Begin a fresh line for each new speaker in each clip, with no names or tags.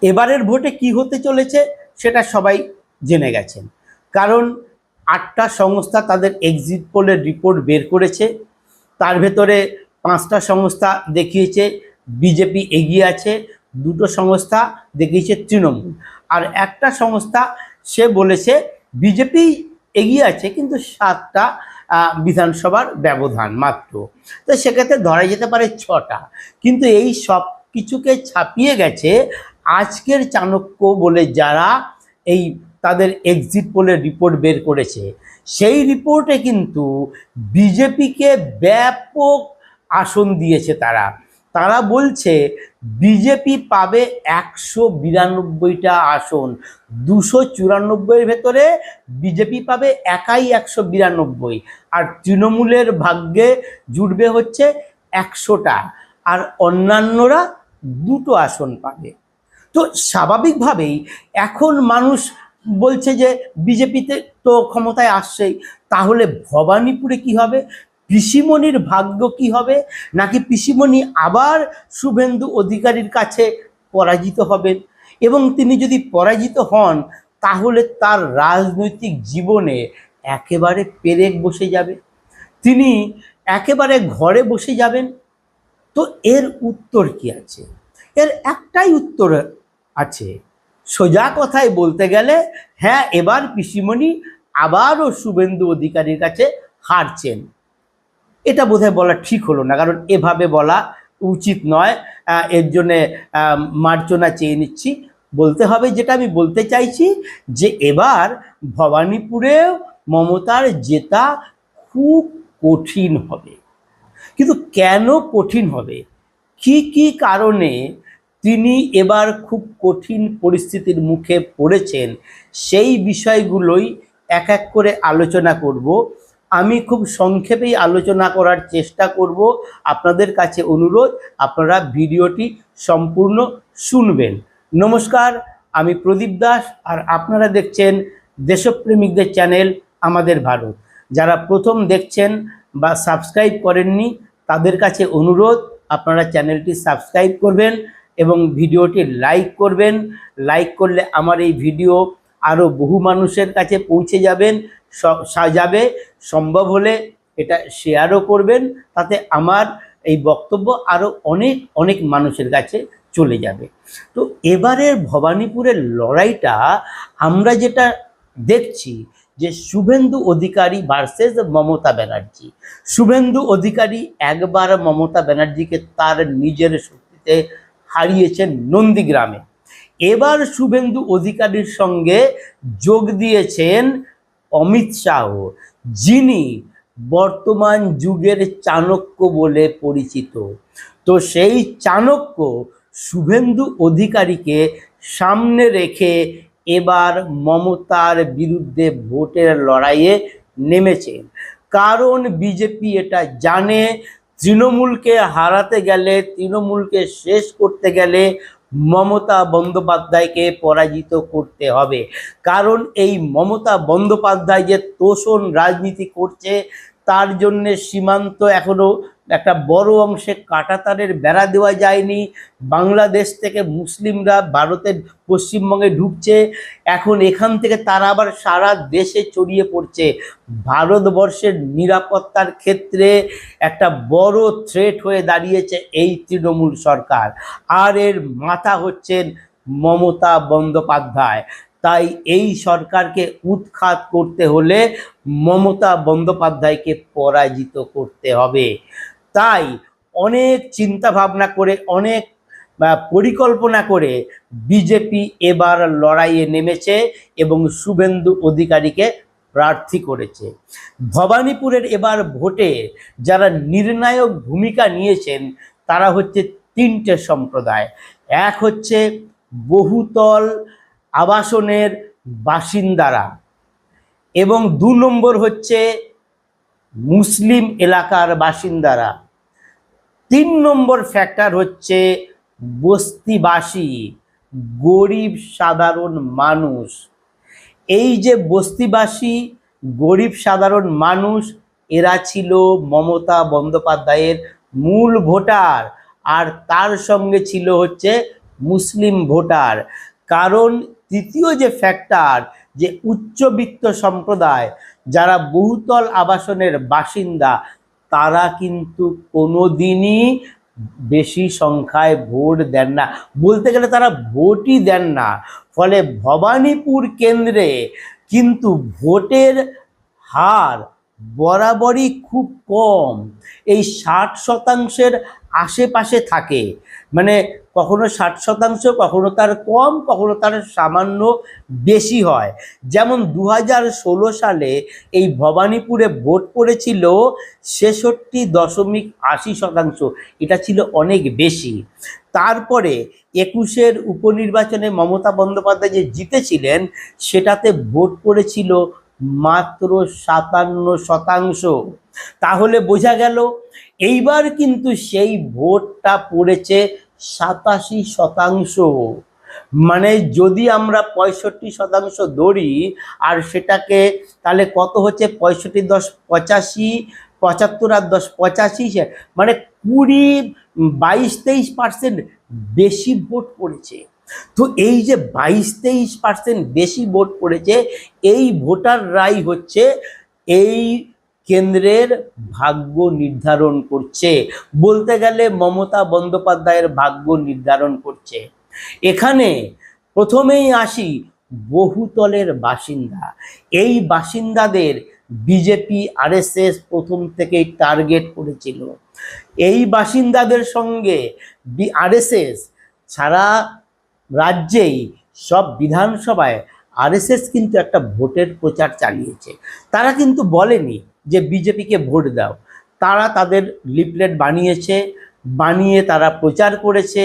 এবারের ভোটে কি হতে চলেছে সেটা সবাই জেনে গেছেন, কারণ 8টা সংস্থা তাদের এক্সিট পোলের রিপোর্ট বের করেছে। তার ভেতরে 5টা সংস্থা দেখিয়েছে বিজেপি এগিয়ে আছে, 2টো সংস্থা দেখিয়েছে তৃণমূল, আর একটা সংস্থা সে বলেছে বিজেপি এগিয়ে আছে কিন্তু 7টা বিধানসভার ব্যবধান মাত্র। তো সেক্ষেত্রে ধরা যেতে পারে 6টা, কিন্তু এই সব কিছুকে ছাপিয়ে গেছে আজকের চাণক্য বলে যারা এই তাদের এক্সিট পোলের রিপোর্ট বের করেছে, সেই রিপোর্টে কিন্তু বিজেপিকে ব্যাপক আসন দিয়েছে। তারা বলছে বিজেপি পাবে 192টা আসন, 294-এর ভেতরে বিজেপি পাবে একাই 192, আর তৃণমূলের ভাগ্যে জুটবে হচ্ছে 100টা, আর অন্যান্যরা 2টো আসন পাবে। তো স্বাভাবিকভাবেই এখন মানুষ বলছে যে বিজেপিতে তো ক্ষমতায় আসছেই, তাহলে ভবানীপুরে কি হবে, পিসিমণির ভাগ্য কি হবে, নাকি পিসিমণি আবার শুভেন্দু অধিকারীর কাছে পরাজিত হবেন? এবং তিনি যদি পরাজিত হন তাহলে তার রাজনৈতিক জীবনে একেবারে পেরেক বসে যাবে, তিনি একেবারে ঘরে বসে যাবেন। তো এর উত্তর কি আছে? এর একটাই উত্তর আছে, সোজা কথায় বলতে গেলে হ্যাঁ, এবার পিসিমণি আবারও শুভেন্দু অধিকারীর কাছে হারছেন। এটা বোধহয় বলা ঠিক হলো না, কারণ এভাবে বলা উচিত নয়। এর জন্যে মার্জনা চেয়ে নিচ্ছি। বলতে হবে যেটা আমি বলতে চাইছি, যে এবার ভবানীপুরেও মমতার জেতা খুব কঠিন হবে। কিন্তু কেন কঠিন হবে, কি কি কারণে তিনি এবার খুব কঠিন পরিস্থিতির মুখে পড়েছেন, সেই বিষয়গুলোই এক এক করে আলোচনা করব। আমি খুব সংক্ষেপেই আলোচনা করার চেষ্টা করব। আপনাদের কাছে অনুরোধ, আপনারা ভিডিওটি সম্পূর্ণ শুনবেন। নমস্কার, আমি প্রদীপ দাস, আর আপনারা দেখছেন দেশপ্রেমিকদের চ্যানেল আমাদের ভারত। যারা প্রথম দেখছেন বা সাবস্ক্রাইব করেননি তাদের কাছে অনুরোধ, আপনারা চ্যানেলটি সাবস্ক্রাইব করবেন এবং ভিডিওটি লাইক করবেন। লাইক করলে আমার এই ভিডিও আরও বহু মানুষের কাছে পৌঁছে যাবে। সম্ভব হলে এটা শেয়ারও করবেন, তাতে আমার এই বক্তব্য আরও অনেক অনেক মানুষের কাছে চলে যাবে। তো এবারের ভবানীপুরের লড়াইটা আমরা যেটা দেখছি, যে শুভেন্দু অধিকারী ভার্সেস মমতা ব্যানার্জি। শুভেন্দু অধিকারী একবার মমতা ব্যানার্জিকে তার নিজের শক্তিতে হারিয়েছেন নন্দীগ্রামে। এবার শুভেন্দু অধিকারীর সঙ্গে যোগ দিয়েছেন অমিত শাহ, যিনি বর্তমান যুগের চাণক্য বলে পরিচিত। তো সেই চাণক্য শুভেন্দু অধিকারীকে সামনে রেখে এবার মমতার বিরুদ্ধে ভোটের লড়াইয়ে নেমেছেন। কারণ বিজেপি এটা জানে, তৃণমূলকে হারাতে গেলে, তৃণমূলকে শেষ করতে গেলে মমতা বন্দ্যোপাধ্যায়কে পরাজিত করতে হবে। কারণ এই মমতা বন্দ্যোপাধ্যায় যে তোষণ রাজনীতি করছে, তার জন্যে সীমান্ত এখনো একটা বড় অংশে কাঁটাতারের বেড়া দেওয়া যায়নি। বাংলাদেশ থেকে মুসলিমরা ভারতের পশ্চিমবঙ্গে ঢুকছে, এখন এখান থেকে তারা আবার সারা দেশে ছড়িয়ে পড়ছে। ভারতবর্ষের নিরাপত্তার ক্ষেত্রে একটা বড় থ্রেট হয়ে দাঁড়িয়েছে এই তৃণমূল সরকার, আর এর মাথা হচ্ছেন মমতা বন্দ্যোপাধ্যায়। তাই এই সরকারকে উৎখাত করতে হলে মমতা বন্দ্যোপাধ্যায়কে পরাজিত করতে হবে। তাই অনেক চিন্তা ভাবনা করে, অনেক পরিকল্পনা করে বিজেপি এবার লড়াইয়ে নেমেছে এবং শুভেন্দু অধিকারীকে প্রার্থী করেছে। ভবানীপুরের এবার ভোটে যারা নির্ণায়ক ভূমিকা নিয়েছেন তারা হচ্ছে 3টে সম্প্রদায়। এক হচ্ছে বহুতল আবাসনের বাসিন্দারা, এবং 2 নম্বর হচ্ছে মুসলিম এলাকার বাসিন্দারা, 3 নম্বর ফ্যাক্টর হচ্ছে বস্তিবাসী, গরিব সাধারণ মানুষ। এই যে বস্তিবাসী গরিব সাধারণ মানুষ, এরা ছিল মমতা বন্দ্যোপাধ্যায়ের মূল ভোটার, আর তার সঙ্গে ছিল হচ্ছে মুসলিম ভোটার। কারণ তৃতীয় যে ফ্যাক্টর, যে উচ্চবিত্ত সম্প্রদায় যারা বহুতল আবাসনের বাসিন্দা, তারা কিন্তু কোনোদিনই বেশি সংখ্যায় ভোট দেন না, বলতে গেলে তারা ভোটই দেন না। ফলে ভবানীপুর কেন্দ্রে কিন্তু ভোটের হার বরাবরই খুব কম, এই 60% আশেপাশে থাকে। মানে কখনো 60%, কখনো তার কম, কখনো তার সামান্য বেশি হয়। যেমন 2016 সালে এই ভবানীপুরে ভোট পড়েছিল 66.80%, এটা ছিল অনেক বেশি। তারপরে 21-এর উপনির্বাচনে মমতা বন্দ্যোপাধ্যায় যে জিতেছিলেন, সেটাতে ভোট পড়েছিল মাত্র 57%। তাহলে বোঝা গেল এইবার কিন্তু সেই ভোটটা পড়েছে 87%। মানে যদি আমরা 65% ধরি, আর সেটাকে তাহলে কত হচ্ছে, 65 10 85, 75 আর 10 85, মানে 22-23% বেশি ভোট পড়েছে। তো এই যে 22-23% বেশি ভোট পড়েছে, এই ভোটাররাই হচ্ছে এই কেন্দ্রের ভাগ্য নির্ধারণ করছে, বলতে গেলে মমতা বন্দ্যোপাধ্যায়ের ভাগ্য নির্ধারণ করছে। এখানে প্রথমেই আসি বহুতলের বাসিন্দা। এই বাসিন্দাদের বিজেপি আরএসএস প্রথম থেকেই টার্গেট করেছিল। এই বাসিন্দাদের সঙ্গে আরএসএস সারা রাজ্যেই সব বিধানসভায় আরএসএস কিন্তু একটা ভোটের প্রচার চালিয়েছে। তারা কিন্তু বলেনি যে বিজেপিকে ভোট দাও, তারা তাদের লিফলেট বানিয়েছে, বানিয়ে তারা প্রচার করেছে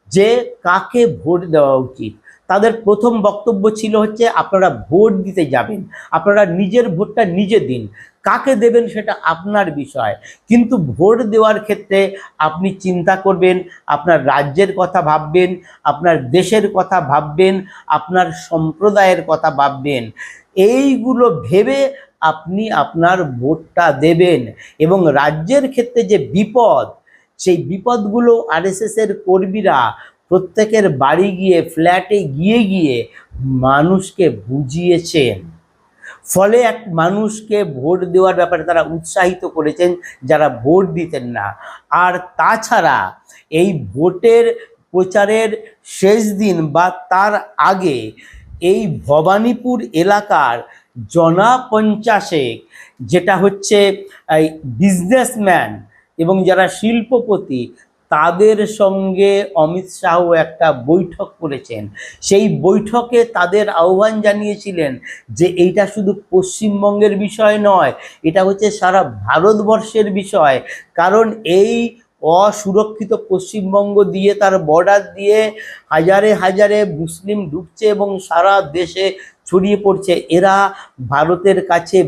যে কাকে ভোট দেওয়া উচিত। তাদের প্রথম বক্তব্য ছিল হচ্ছে আপনারা ভোট দিতে যাবেন, আপনারা নিজের ভোটটা নিজে দিন, কাকে দেবেন সেটা আপনার বিষয়, কিন্তু ভোট দেওয়ার ক্ষেত্রে আপনি চিন্তা করবেন, আপনার রাজ্যের কথা ভাববেন, আপনার দেশের কথা ভাববেন, আপনার সম্প্রদায়ের কথা ভাববেন। এইগুলো ভেবে আপনি আপনার ভোটটা দেবেন। এবং রাজ্যের ক্ষেত্রে যে বিপদ, সেই বিপদগুলো আরএসএসের কর্মীরা প্রত্যেকের বাড়ি গিয়ে, ফ্ল্যাটে গিয়ে গিয়ে মানুষকে বুঝিয়েছেন। ফলে এক মানুষকে ভোট দেওয়ার ব্যাপারে তারা উৎসাহিত করেছেন যারা ভোট দিতেন না। আর তাছাড়া এই ভোটের প্রচারের শেষ দিন বা তার আগে এই ভবানীপুর এলাকার জনা 50 যেটা হচ্ছে এই বিজনেসম্যান এবং যারা শিল্পপতি, তাদের সঙ্গে অমিত শাহ একটা বৈঠক করেছেন। সেই বৈঠকে তাদের আহ্বান জানিয়েছিলেন যে এইটা শুধু পশ্চিমবঙ্গের বিষয় নয়, এটা হচ্ছে সারা ভারতবর্ষের বিষয়। কারণ এই অসুরক্ষিত পশ্চিমবঙ্গ দিয়ে, তার বর্ডার দিয়ে হাজারে হাজারে মুসলিম ঢুকছে এবং সারা দেশে ছড়িয়ে পড়ছে। এরা ভারতের কাছে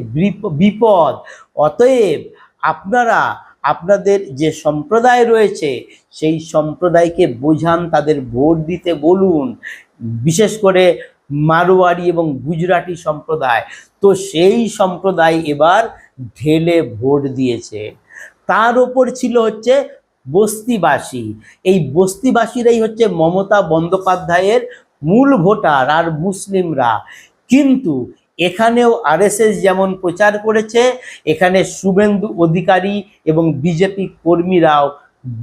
বিপদ। অতএব আপনারা আপনাদের যে সম্প্রদায় রয়েছে সেই সম্প্রদায়কে বোঝান, তাদের ভোট দিতে বলুন, বিশেষ করে মারোয়ারি এবং গুজরাটি সম্প্রদায়। তো সেই সম্প্রদায় এবার ঢেলে ভোট দিয়েছে। তার ওপর ছিল হচ্ছে বস্তিবাসী। এই বস্তিবাসীরাই হচ্ছে মমতা বন্দ্যোপাধ্যায়ের মূল ভোটার আর মুসলিমরা। কিন্তু এখানেও আরএসএস যেমন প্রচার করেছে, এখানে শুভেন্দু অধিকারী এবং বিজেপি কর্মীরাও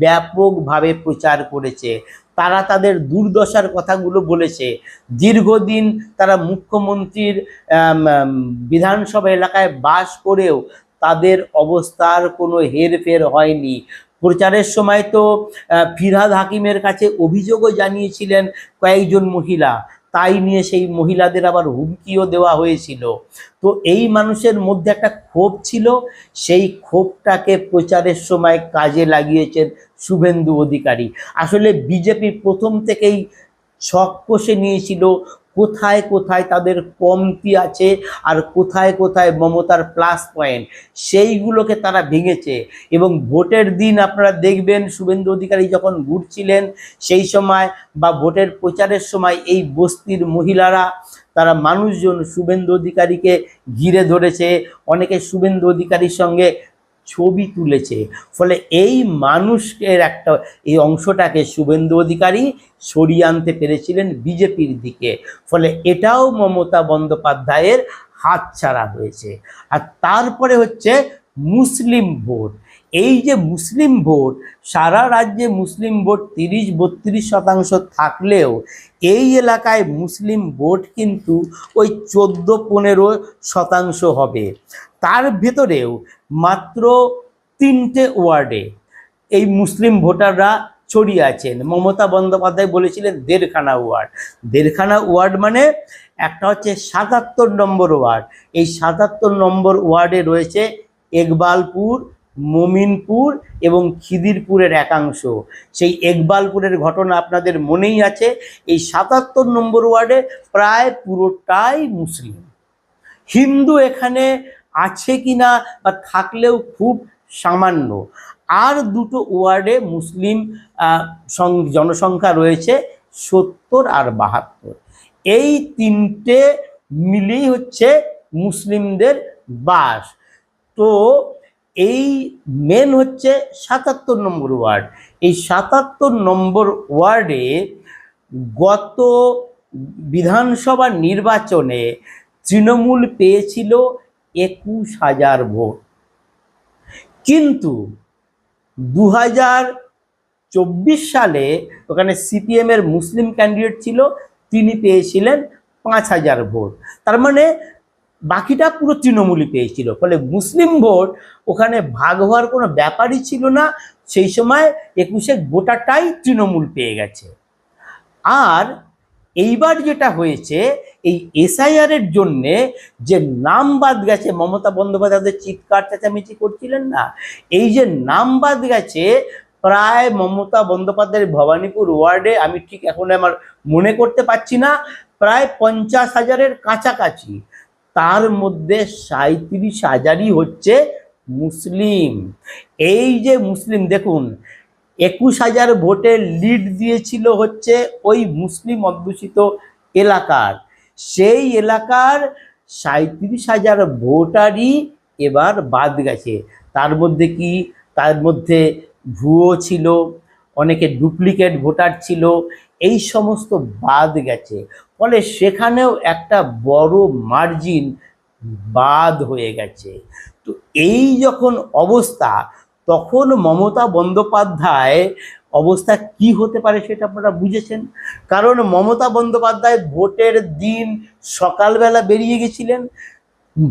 ব্যাপকভাবে প্রচার করেছে। তারা তাদের দুর্দশার কথাগুলো বলেছে। দীর্ঘদিন তারা মুখ্যমন্ত্রীর বিধানসভা এলাকায় বাস করেও তাদের অবস্থার কোনো হেরফের হয়নি। প্রচারের সময় তো ফিরহাদ হাকিমের কাছে অভিযোগও জানিয়েছিলেন কয়েকজন মহিলা, তাই নিয়ে সেই মহিলাদের আবার হুমকিও দেওয়া হয়েছিল। তো এই মানুষের মধ্যে একটা ক্ষোভ ছিল, সেই ক্ষোভটাকে প্রচারের সময় কাজে লাগিয়েছেন শুভেন্দু অধিকারী। আসলে বিজেপি প্রথম থেকেই ছক কষে নিয়েছিল কোথায় কোথায় তাদের কমতি আছে আর কোথায় কোথায় মমতার প্লাস পয়েন্ট, সেইগুলোকে তারা ভেঙেছে। এবং ভোটের দিন আপনারা দেখবেন শুভেন্দু অধিকারী যখন ঘুরছিলেন সেই সময় বা ভোটের প্রচারের সময় এই বস্তির মহিলারা, তারা মানুষজন শুভেন্দু অধিকারীকে ঘিরে ধরেছে, অনেকে শুভেন্দু অধিকারীর সঙ্গে ছবি তুলেছে। ফলে এই মানুষের একটা এই অংশটাকে শুভেন্দু অধিকারী সরিয়ে আনতে পেরেছিলেন বিজেপির দিকে। ফলে এটাও মমতা বন্দ্যোপাধ্যায়ের হাতছাড়া হয়েছে। আর তারপরে হচ্ছে মুসলিম ভোট। এই যে মুসলিম ভোট, সারা রাজ্যে মুসলিম ভোট 30-32% থাকলেও এই এলাকায় মুসলিম ভোট কিন্তু ওই 14-15% হবে। তার ভেতরেও মাত্র 3টে ওয়ার্ডে এই মুসলিম ভোটাররা ছড়িয়ে আছেন। মমতা বন্দ্যোপাধ্যায় বলেছিলেন 1.5খানা ওয়ার্ড। 1.5খানা ওয়ার্ড মানে একটা হচ্ছে 77 নম্বর ওয়ার্ড। এই 77 নম্বর ওয়ার্ডে রয়েছে ইকবালপুর, মোমিনপুর এবং খিদিরপুরের একাংশ। সেই ইকবালপুরের ঘটনা আপনাদের মনেই আছে। এই 77 নম্বর ওয়ার্ডে প্রায় পুরোটাই মুসলিম। হিন্দু এখানে আছে কিনা বা থাকলেও খুব সামান্য। আর 2টো ওয়ার্ডে মুসলিম জনসংখ্যা রয়েছে 70 আর 72। এই 3টে মিলেই হচ্ছে মুসলিমদের বাস। তো এই মেন হচ্ছে 77 নম্বর ওয়ার্ড। এই 77 নম্বর ওয়ার্ডে গত বিধানসভা নির্বাচনে তৃণমূল পেয়েছিল 21,000 ভোট, কিন্তু 2024 সালে ওখানে সিপিএমের মুসলিম ক্যান্ডিডেট ছিল, তিনি পেয়েছিলেন 5,000 ভোট। তার মানে বাকিটা পুরো তৃণমূলই পেয়েছিল। ফলে মুসলিম ভোট ওখানে ভাগ হওয়ার কোনো ব্যাপারই ছিল না। সেই সময় 21-এ গোটাটাই তৃণমূল পেয়ে গেছে। আর এইবার যেটা হয়েছে, এই এসআইআর এর জন্যে যে নাম বাদ গেছে, মমতা বন্দ্যোপাধ্যায় চিৎকার চেঁচামেচি করছিলেন না, এই যে নাম বাদ গেছে প্রায় মমতা বন্দ্যোপাধ্যায়ের ভবানীপুর ওয়ার্ডে, আমি ঠিক এখন আমার মনে করতে পারছি না, প্রায় 50,000-এর কাছাকাছি। তার মধ্যে 37,000ই হচ্ছে মুসলিম। এই যে মুসলিম, দেখুন 21,000 ভোটের লিড দিয়েছিল হচ্ছে ওই মুসলিম অধ্যুষিত এলাকার। সেই এলাকার 37,000 ভোটারই এবার বাদ গেছে। তার মধ্যে কি, তার মধ্যে ভুয়ো ছিল, অনেকে ডুপ্লিকেট ভোটার ছিল, এই সমস্ত বাদ গেছে। ফলে সেখানেও একটা বড় মার্জিন বাদ হয়ে গেছে। তো এই যখন অবস্থা, তখন মমতা বন্দ্যোপাধ্যায় অবস্থা কি হতে পারে সেটা আপনারা বুঝেছেন। কারণ মমতা বন্দ্যোপাধ্যায় ভোটের দিন সকালবেলা বেরিয়ে গেছিলেন,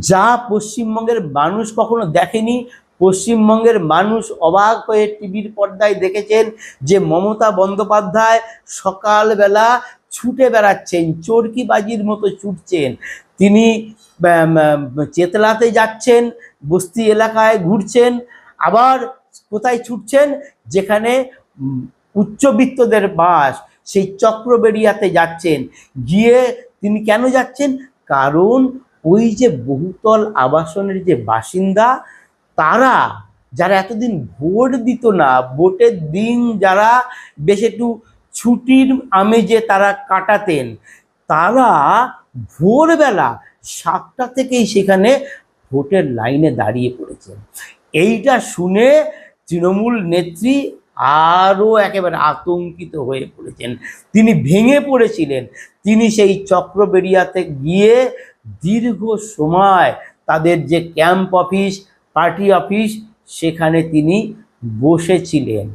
যা পশ্চিমবঙ্গের মানুষ কখনো দেখেনি। পশ্চিমবঙ্গের মানুষ অবাক হয়ে টিভির পর্দায় দেখেছেন যে মমতা বন্দ্যোপাধ্যায় সকালবেলা ছুটে বেড়াচ্ছেন, চরকিবাজির মতো ছুটছেন। তিনি চেতলাতে যাচ্ছেন, বস্তি এলাকায় ঘুরছেন, আবার কোথায় ছুটছেন, যেখানে উচ্চবিত্তদের বাস, সেই চক্রবেড়িয়াতে যাচ্ছেন। গিয়ে তিনি কেন যাচ্ছেন? কারণ ওই যে বহুতল আবাসনের যে বাসিন্দা, তারা যারা এতদিন ভোট দিত না, ভোটের দিন যারা বেশ একটু ছুটির আমেজে তারা কাটাতেন, তারা ভোরবেলা 7টা থেকেই সেখানে ভোটের লাইনে দাঁড়িয়ে পড়েছেন। এইটা শুনে তৃণমূল নেত্রী আরও একেবারে আতঙ্কিত হয়ে পড়েছেন। তিনি ভেঙে পড়েছিলেন। তিনি সেই চক্রবেড়িয়াতে গিয়ে দীর্ঘ সময় তাদের যে ক্যাম্প অফিস, পার্টি অফিস, সেখানে তিনি বসেছিলেন।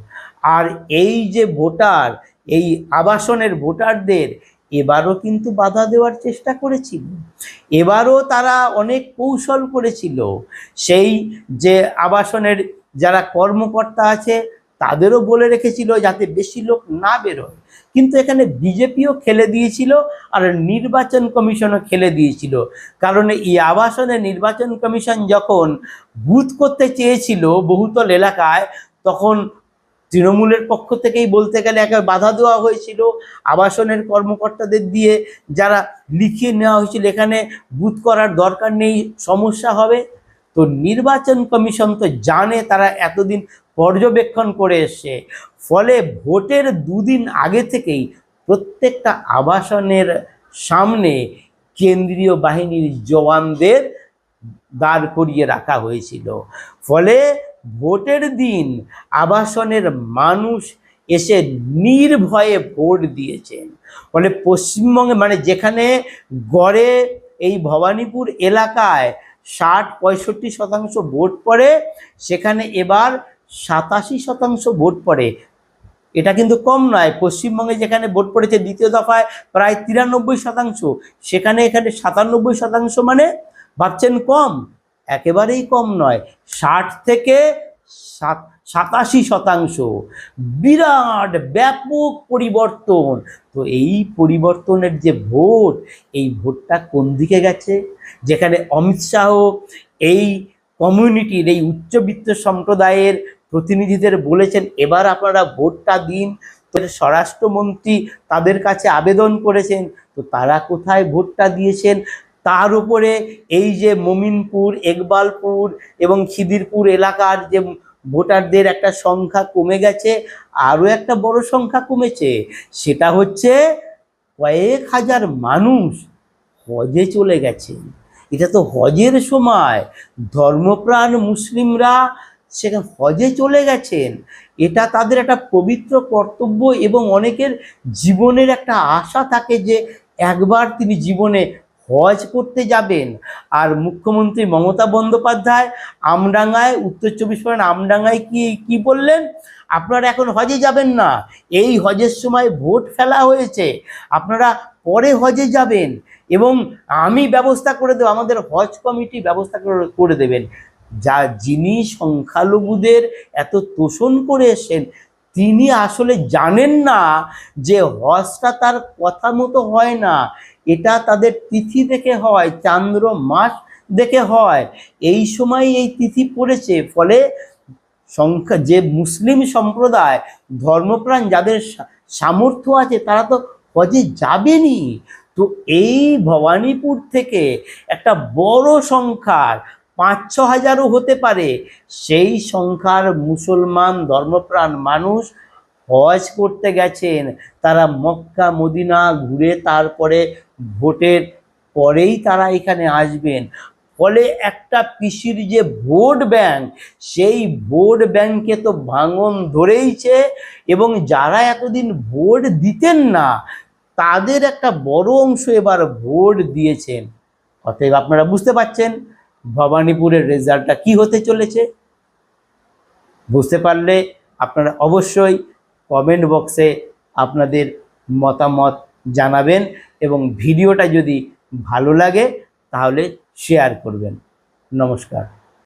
আর এই যে ভোটার, এই আবাসনের ভোটারদের এবারও কিন্তু বাধা দেওয়ার চেষ্টা করেছিল। এবারও তারা অনেক কৌশল করেছিল। সেই যে আবাসনের যারা কর্মকর্তা আছে তাদেরও বলে রেখেছিল যাতে বেশি লোক না বেরোয়। কিন্তু এখানে বিজেপিও খেলে দিয়েছিল আর নির্বাচন কমিশনও খেলে দিয়েছিল। কারণ এই আবাসনে নির্বাচন কমিশন যখন বুথ করতে চেয়েছিল বহুতল এলাকায়, তখন তৃণমূলের পক্ষ থেকেই বলতে গেলে একেবারে বাধা দেওয়া হয়েছিল। আবাসনের কর্মকর্তাদের দিয়ে যারা লিখিয়ে নেওয়া হয়েছিল এখানে বুথ করার দরকার নেই, সমস্যা হবে। তো নির্বাচন কমিশন তো জানে, তারা এতদিন পর্যবেক্ষণ করে এসছে। ফলে ভোটের 2 দিন আগে থেকেই প্রত্যেকটা আবাসনের সামনে কেন্দ্রীয় বাহিনীর জওয়ানদের দাঁড় করিয়ে রাখা হয়েছিল। ফলে ভোটের দিন আবাসনের মানুষ এসে নির্ভয়ে ভোট দিয়েছেন। ফলে পশ্চিমবঙ্গে মানে যেখানে গড়ে এই ভবানীপুর এলাকায় 60-65% ভোট পড়ে, সেখানে এবার 87% ভোট পড়ে। এটা কিন্তু কম নয়। পশ্চিমবঙ্গে যেখানে ভোট পড়েছে দ্বিতীয় দফায় প্রায় 93%, সেখানে এখানে 97%, মানে ভাবছেন কম? একেবারেই কম নয়। 60 থেকে 87%, বিরাট ব্যাপক পরিবর্তন। তো এই পরিবর্তনের যে ভোট, এই ভোটটা কোন দিকে গেছে? যেখানে অমিত শাহ এই কমিউনিটির, এই উচ্চবিত্ত সম্প্রদায়ের প্রতিনিধিদের বলেছেন এবার আপনারা ভোটটা দিন, তো স্বরাষ্ট্রমন্ত্রী তাদের কাছে আবেদন করেছেন, তো তারা কোথায় ভোটটা দিয়েছেন? তার উপরে এই যে মমিনপুর, ইকবালপুর এবং খিদিরপুর এলাকার যে ভোটারদের একটা সংখ্যা কমে গেছে, আরও একটা বড় সংখ্যা কমেছে, সেটা হচ্ছে কয়েক হাজার মানুষ হজে চলে গেছেন। এটা তো হজের সময়, ধর্মপ্রাণ মুসলিমরা সেখানে হজে চলে গেছেন। এটা তাদের একটা পবিত্র কর্তব্য এবং অনেকের জীবনের একটা আশা থাকে যে একবার তিনি জীবনে হজ করতে যাবেন। আর মুখ্যমন্ত্রী মমতা বন্দ্যোপাধ্যায় আমডাঙ্গায়, উত্তর 24 পরগনা আমডাঙ্গায় কি বললেন? আপনারা এখন হজে যাবেন না, এই হজের সময় ভোট ফেলা হয়েছে, আপনারা পরে হজে যাবেন এবং আমি ব্যবস্থা করে দেবো, আমাদের হজ কমিটি ব্যবস্থা করে দেবেন। যিনি সংখ্যালঘুদের এত তোষণ করে এসেছেন, তিনি আসলে জানেন না যে হজটা তার কথা মতো হয় না, এটা তাদের তিথি দেখে হয়, চান্দ্র মাস দেখে হয়। এই সময় এই তিথি পড়েছে, ফলে যে মুসলিম সম্প্রদায়, ধর্মপ্রাণ যাদের সামর্থ্য আছে, তারা তো হজে যাবেনি। তো এই ভবানীপুর থেকে একটা বড় সংখ্যার 5-6 হাজারও হতে পারে, সেই সংখ্যার মুসলমান ধর্মপ্রাণ মানুষ হজ করতে গেছেন। তারা মক্কা মদিনা ঘুরে তারপরে ভোটের পরেই তারা এখানে আসবেন। ফলে একটা পিসির যে ভোট ব্যাংক, সেই ভোট ব্যাংকে তো ভাঙন ধরেইছে এবং যারা এতদিন ভোট দিতেন না, তাদের একটা বড় অংশ এবার ভোট দিয়েছেন। অতএব আপনারা বুঝতে পারছেন ভবানীপুরের রেজাল্টটা কি হতে চলেছে। বুঝতে পারলে আপনারা অবশ্যই কমেন্ট বক্সে আপনাদের মতামত জানাবেন এবং ভিডিওটা যদি ভালো লাগে তাহলে শেয়ার করবেন। নমস্কার।